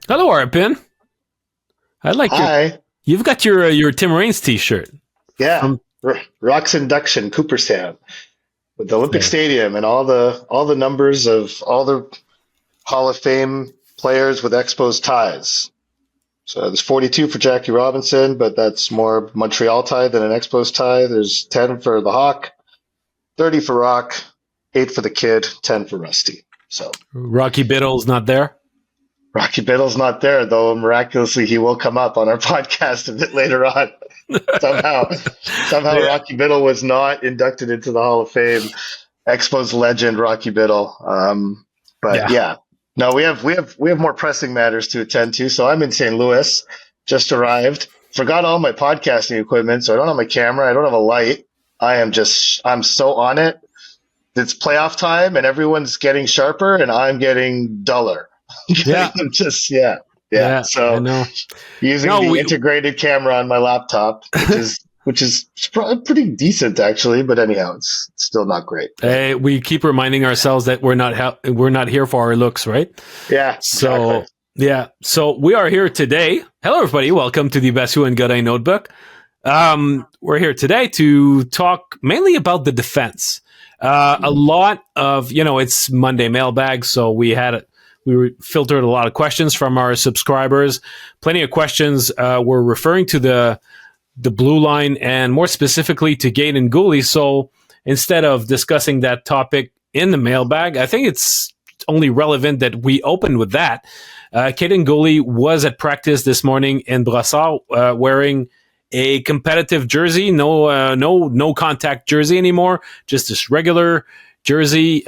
Hello, Arpin. I like Hi. You've got your Tim Raines t-shirt. Yeah. Rock's induction, Cooperstown, with the Olympic Stadium and all the numbers of all the Hall of Fame players with Expos ties. So there's 42 for Jackie Robinson, but that's more Montreal tie than an Expos tie. There's 10 for the Hawk, 30 for Rock, 8 for the Kid, 10 for Rusty. So Rocky Biddle's not there? Rocky Biddle's not there, though miraculously he will come up on our podcast a bit later on. Somehow yeah. Rocky Biddle was not inducted into the Hall of Fame. Expos legend Rocky Biddle. But yeah. No, we have more pressing matters to attend to. So I'm in St. Louis, just arrived. Forgot all my podcasting equipment, so I don't have my camera. I don't have a light. I'm so on it. It's playoff time, and everyone's getting sharper, and I'm getting duller. Yeah. Yeah. So using the integrated camera on my laptop, which is pretty decent actually, but anyhow, it's still not great. We keep reminding ourselves that we're not here for our looks, right? Yeah. So exactly. yeah. So we are here today. Hello, everybody. Welcome to the Basu and Godin Notebook. We're here today to talk mainly about the defense. A lot of it's Monday mailbag, so we filtered a lot of questions from our subscribers. Plenty of questions were referring to the blue line and more specifically to Kaiden Guhle. So instead of discussing that topic in the mailbag, I think it's only relevant that we open with that. Kaiden Guhle was at practice this morning in Brossard wearing a competitive jersey, no contact jersey anymore, just this regular jersey,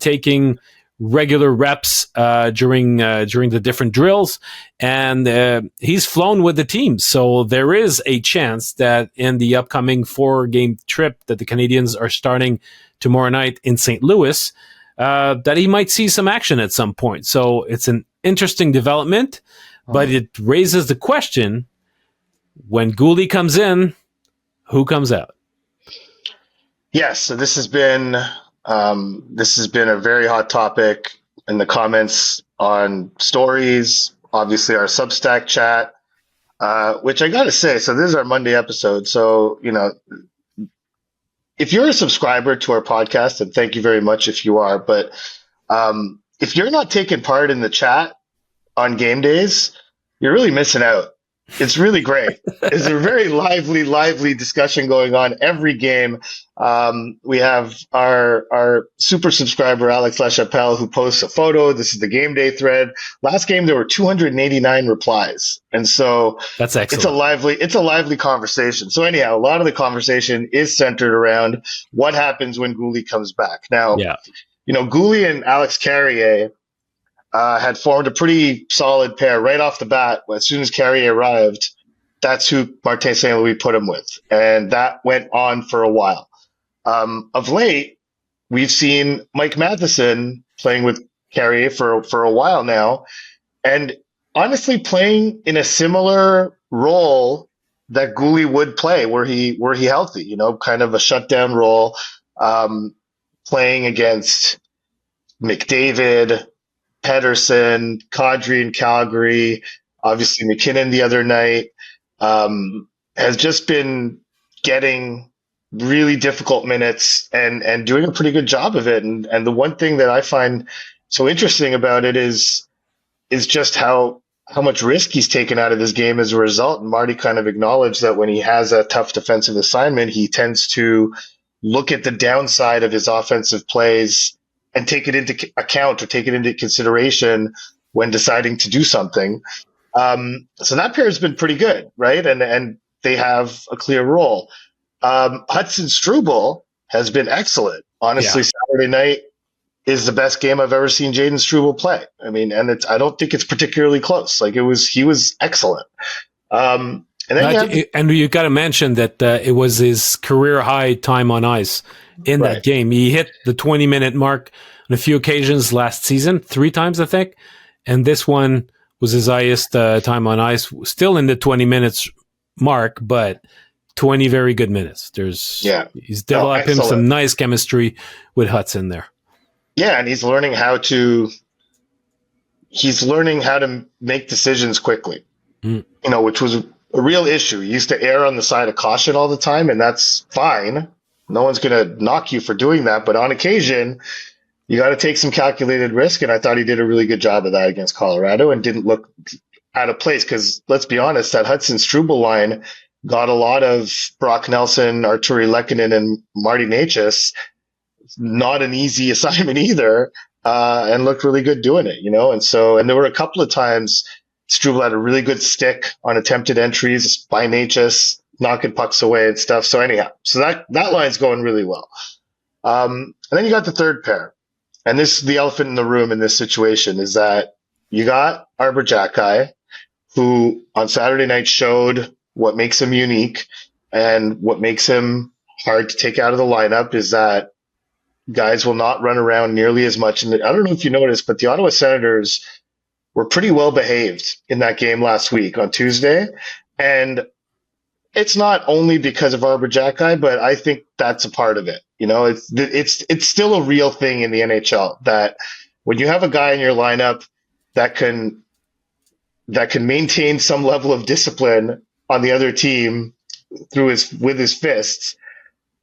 taking regular reps during the different drills, and he's flown with the team. So there is a chance that in the upcoming 4-game trip that the Canadians are starting tomorrow night in St. Louis, that he might see some action at some point. So it's an interesting development, but it raises the question: when Guhle comes in, who comes out? Yes. So this has been a very hot topic in the comments on stories, obviously our Substack chat, which I got to say, so this is our Monday episode. So, if you're a subscriber to our podcast, and thank you very much if you are, but if you're not taking part in the chat on game days, you're really missing out. It's really great. It's a very lively discussion going on every game. We have our super subscriber, Alex LaChapelle, who posts a photo. This is the game day thread. Last game, there were 289 replies. And so that's excellent. It's a lively conversation. So anyhow, a lot of the conversation is centered around what happens when Guhle comes back. Now, Guhle and Alex Carrier had formed a pretty solid pair right off the bat. As soon as Carrier arrived, that's who Martin St. Louis put him with. And that went on for a while. Of late, we've seen Mike Matheson playing with Carrier for a while now, and honestly playing in a similar role that Guhle would play were he healthy, kind of a shutdown role, playing against McDavid, Pedersen, Kadri in Calgary, obviously McKinnon the other night, has just been getting really difficult minutes and doing a pretty good job of it. And the one thing that I find so interesting about it is just how much risk he's taken out of his game as a result. And Marty kind of acknowledged that when he has a tough defensive assignment, he tends to look at the downside of his offensive plays and take it into account or take it into consideration when deciding to do something. So that pair has been pretty good, right? And they have a clear role. Hudson Struble has been excellent. Honestly, Saturday night is the best game I've ever seen Jaden Struble play. I mean, and I don't think it's particularly close. Like he was excellent. And you got to mention that it was his career high time on ice in that game. He hit the 20-minute mark on a few occasions last season, 3 times, I think. And this one was his highest time on ice, still in the 20 minutes mark, but 20 very good minutes. He's developing some nice chemistry with Hudson there. Yeah, and he's learning how to make decisions quickly. Which was a real issue. He used to err on the side of caution all the time, and that's fine. No one's going to knock you for doing that, but on occasion, you got to take some calculated risk, and I thought he did a really good job of that against Colorado and didn't look out of place because, let's be honest, that Hudson-Struble line got a lot of Brock Nelson, Arturi Lehkonen, and Marty Necas. Not an easy assignment either, and looked really good doing it, and there were a couple of times Struble had a really good stick on attempted entries by Necas, knocking pucks away and stuff. So anyhow, that line's going really well. And then you got the third pair. And this, the elephant in the room in this situation is that you got Arbor Jacki, who on Saturday night showed what makes him unique and what makes him hard to take out of the lineup is that guys will not run around nearly as much. And I don't know if you noticed, but the Ottawa Senators were pretty well behaved in that game last week on Tuesday. And it's not only because of Arbor Jacki, but I think that's a part of it. It's still a real thing in the NHL that when you have a guy in your lineup that can maintain some level of discipline on the other team with his fists,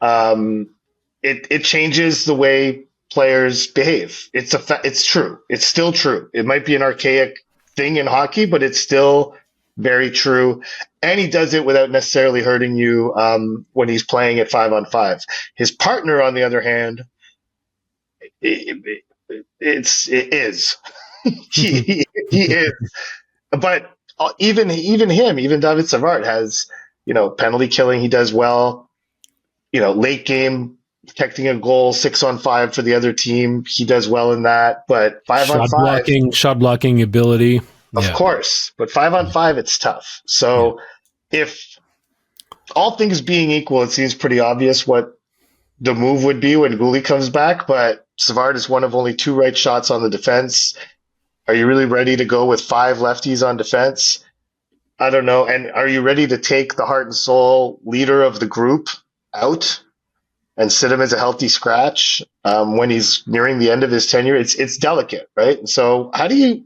it changes the way players behave. It's true. It's still true. It might be an archaic thing in hockey, but it's still very true. And he does it without necessarily hurting you when he's playing at 5-on-5. His partner, on the other hand, it is. he is. But even David Savard has, penalty killing. He does well. Late game protecting a goal, 6-on-5 for the other team. He does well in that. But 5-on-5, shot blocking ability. Of course, but 5-on-5, it's tough. So if all things being equal, it seems pretty obvious what the move would be when Guhle comes back, but Savard is one of only 2 right shots on the defense. Are you really ready to go with 5 lefties on defense? I don't know. And are you ready to take the heart and soul leader of the group out and sit him as a healthy scratch when he's nearing the end of his tenure? It's delicate, right? So how do you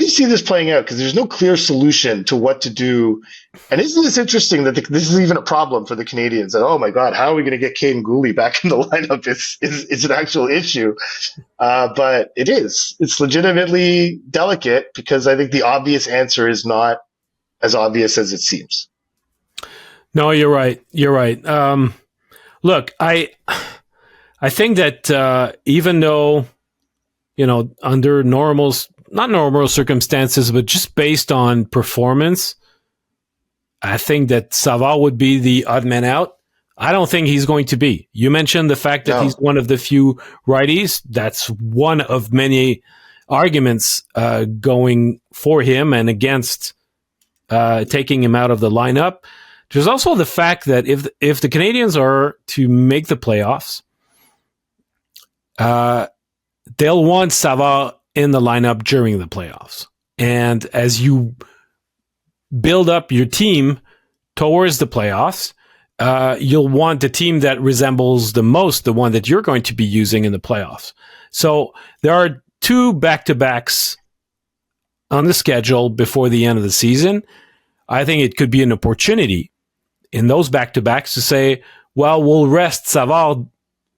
see this playing out? Because there's no clear solution to what to do. And isn't this interesting that this is even a problem for the Canadians? That, oh my God, how are we going to get Kaiden Guhle back in the lineup? It's an actual issue. But it is. It's legitimately delicate because I think the obvious answer is not as obvious as it seems. No, you're right. Look, I think that even though, under not normal circumstances, but just based on performance, I think that Savard would be the odd man out. I don't think he's going to be. You mentioned the fact that he's one of the few righties. That's one of many arguments going for him and against taking him out of the lineup. There's also the fact that if the Canadians are to make the playoffs, they'll want Savard in the lineup during the playoffs. And as you build up your team towards the playoffs, you'll want the team that resembles the most the one that you're going to be using in the playoffs. So there are 2 back-to-backs on the schedule before the end of the season. I think it could be an opportunity in those back-to-backs to say, well, we'll rest Savard,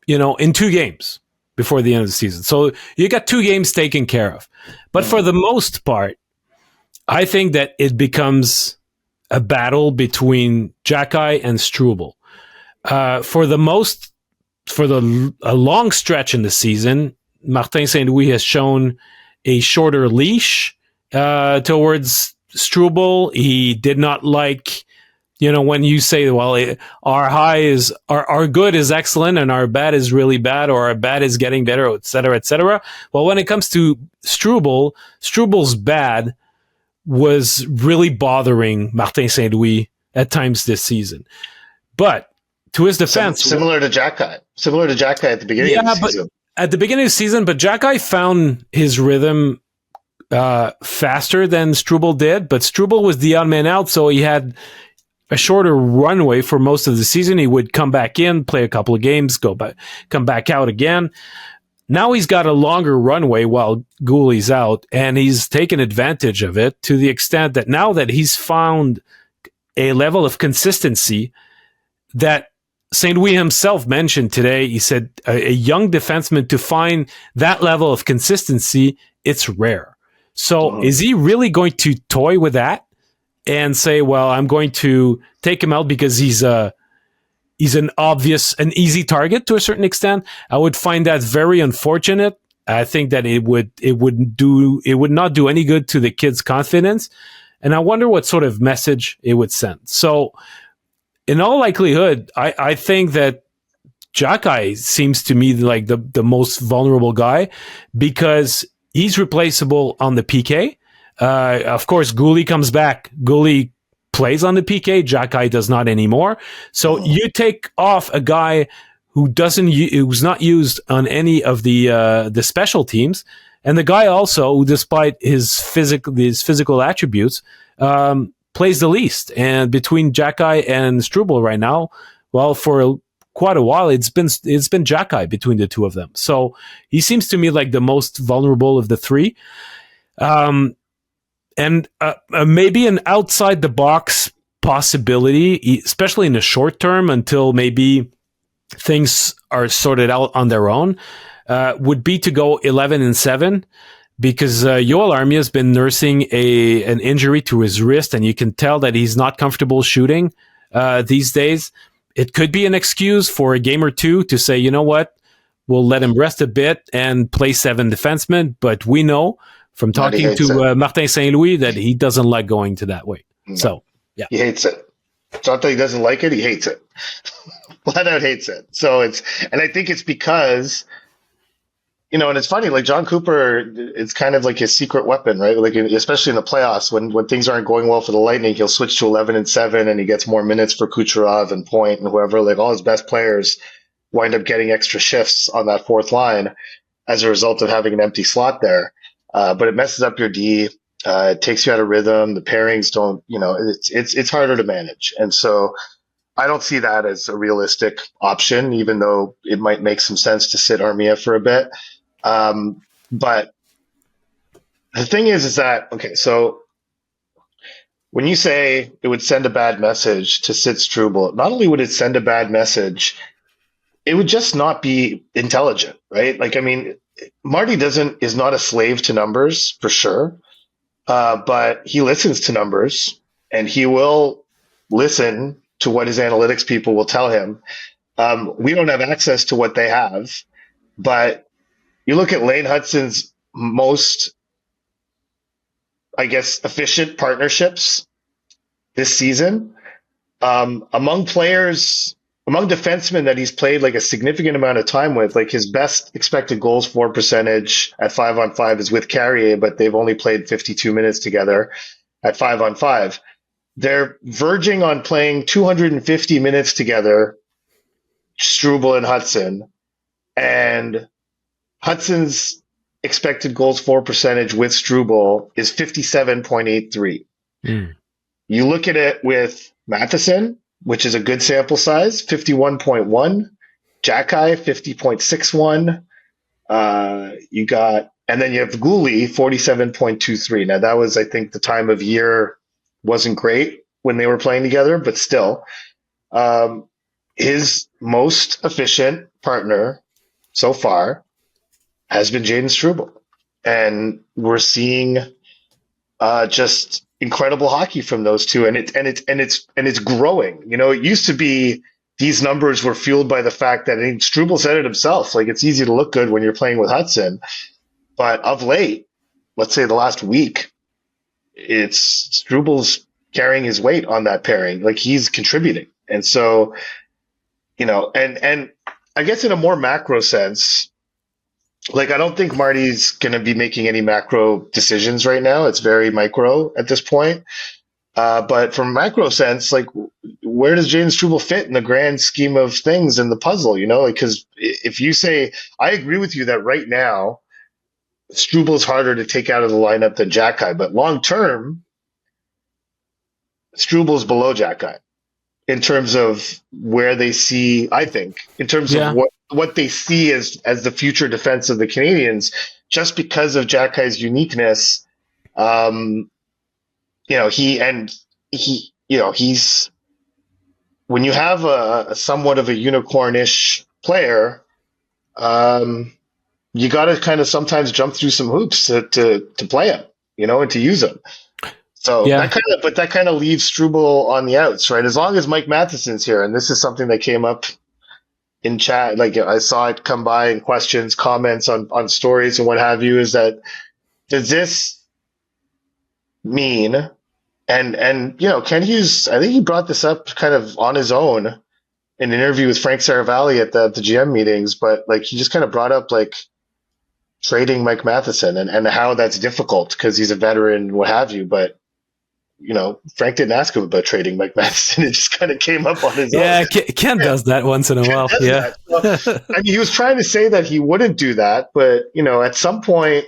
in 2 games before the end of the season. So you got 2 games taken care of. But for the most part, I think that it becomes a battle between Jacki and Struble. For a long stretch in the season, Martin St. Louis has shown a shorter leash towards Struble. He did not like, when you say, well, our good is excellent and our bad is really bad, or our bad is getting better, et cetera, et cetera. Well, when it comes to Struble's bad was really bothering Martin St. Louis at times this season. But to his defense, similar to Jacki at the beginning of the season. at the beginning of the season, but Xhekaj found his rhythm faster than Struble did. But Struble was the odd man out, so he had a shorter runway for most of the season. He would come back in, play a couple of games, come back out again. Now he's got a longer runway while Guhle's out, and he's taken advantage of it to the extent that now that he's found a level of consistency that St. Louis himself mentioned today. He said a young defenseman to find that level of consistency, it's rare. So is he really going to toy with that and say, well, I'm going to take him out because he's an easy target to a certain extent? I would find that very unfortunate. I think that it would not do any good to the kid's confidence. And I wonder what sort of message it would send. So in all likelihood, I think that Xhekaj seems to me like the most vulnerable guy because he's replaceable on the PK. Of course, Guhle comes back. Guhle plays on the PK. Xhekaj does not anymore. So you take off a guy who's not used on any of the special teams, and the guy also, who, despite his physical attributes, plays the least. And between Xhekaj and Struble right now, well, for quite a while, it's been Xhekaj between the two of them. So he seems to me like the most vulnerable of the three. And maybe an outside the box possibility, especially in the short term, until maybe things are sorted out on their own, would be to go 11-7. Because Yoel Armia has been nursing an injury to his wrist, and you can tell that he's not comfortable shooting these days. It could be an excuse for a game or two to say, you know what, we'll let him rest a bit and play 7 defensemen. But we know from talking to Martin St. Louis that he doesn't like going to that way. No. So, yeah. He hates it. It's not that he doesn't like it, he hates it. Flat out hates it. So and I think it's because, you know, and it's funny, like John Cooper, it's kind of like his secret weapon, right? Like, especially in the playoffs, when things aren't going well for the Lightning, he'll switch to 11-7 and he gets more minutes for Kucherov and Point and whoever. Like, all his best players wind up getting extra shifts on that fourth line as a result of having an empty slot there. But it messes up your D. It takes you out of rhythm. The pairings don't, you know, it's harder to manage. And so I don't see that as a realistic option, even though it might make some sense to sit Armia for a bit. But the thing is that, okay, so when you say it would send a bad message to sit Struble, not only would it send a bad message, it would just not be intelligent, right? Like, I mean, Marty is not a slave to numbers for sure. But he listens to numbers and he will listen to what his analytics people will tell him. We don't have access to what they have, but you look at Lane Hutson's most, I guess, efficient partnerships this season, among defensemen that he's played like a significant amount of time with, like his best expected goals for percentage at 5-on-5 is with Carrier, but they've only played 52 minutes together at 5-on-5. They're verging on playing 250 minutes together, Struble and Hutson, and Hutson's expected goals for percentage with Struble is 57.83. You look at it with Matheson, which is a good sample size, 51.1. Xhekaj, 50.61. And then you have Guhle, 47.23. Now that was, I think, the time of year wasn't great when they were playing together, but still, his most efficient partner so far has been Jayden Struble, and we're seeing just incredible hockey from those two, and it's growing. You know, it used to be these numbers were fueled by the fact that, and Struble said it himself, like it's easy to look good when you're playing with Hutson, but of late, let's say the last week, it's Struble's carrying his weight on that pairing, like he's contributing, and so, you know, and I guess in a more macro sense, like, I don't think Marty's going to be making any macro decisions right now. It's very micro at this point. But from a macro sense, like, where does Jayden Struble fit in the grand scheme of things in the puzzle? You know, like, because if you say, I agree with you that right now, Strubal's harder to take out of the lineup than Xhekaj, but long term, Strubal's below Xhekaj in terms of where they see, I think, in terms of what they see as the future defense of the Canadians, just because of Xhekaj's uniqueness. He's when you have a somewhat of a unicorn-ish player, you got to kind of sometimes jump through some hoops to play him, and to use him. So that kind of leaves Strubel on the outs, right? As long as Mike Matheson's here, and this is something that came up in chat, like I saw it come by in questions, comments on stories and what have you, is that does this mean, and Ken Hughes, I think he brought this up kind of on his own in an interview with Frank Saravalli at the GM meetings, but like he just kind of brought up like trading Mike Matheson and how that's difficult because he's a veteran, what have you, but Frank didn't ask him about trading Mike Matheson. It just kind of came up on his own. Yeah, Ken does that once in a while. Yeah. So, I mean, he was trying to say that he wouldn't do that, but, at some point,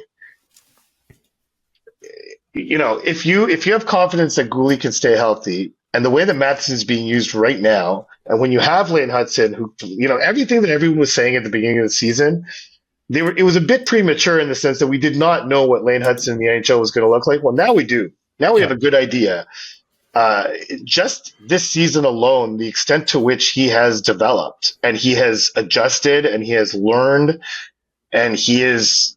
if you have confidence that Guhle can stay healthy and the way that Matheson's being used right now, and when you have Lane Hudson, who, everything that everyone was saying at the beginning of the season, it was a bit premature in the sense that we did not know what Lane Hudson in the NHL was going to look like. Well, now we do. Now we have a good idea. Just this season alone, the extent to which he has developed and he has adjusted and he has learned and he is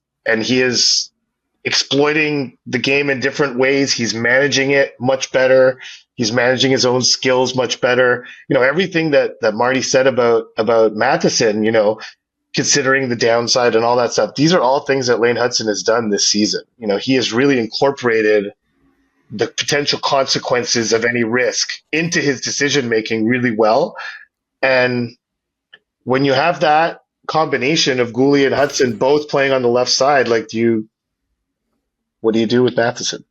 exploiting the game in different ways. He's managing it much better. He's managing his own skills much better. Everything that Marty said about Matheson, considering the downside and all that stuff, these are all things that Lane Hudson has done this season. He has really incorporated the potential consequences of any risk into his decision making really well. And when you have that combination of Guhle and Hudson both playing on the left side, like what do you do with Matheson?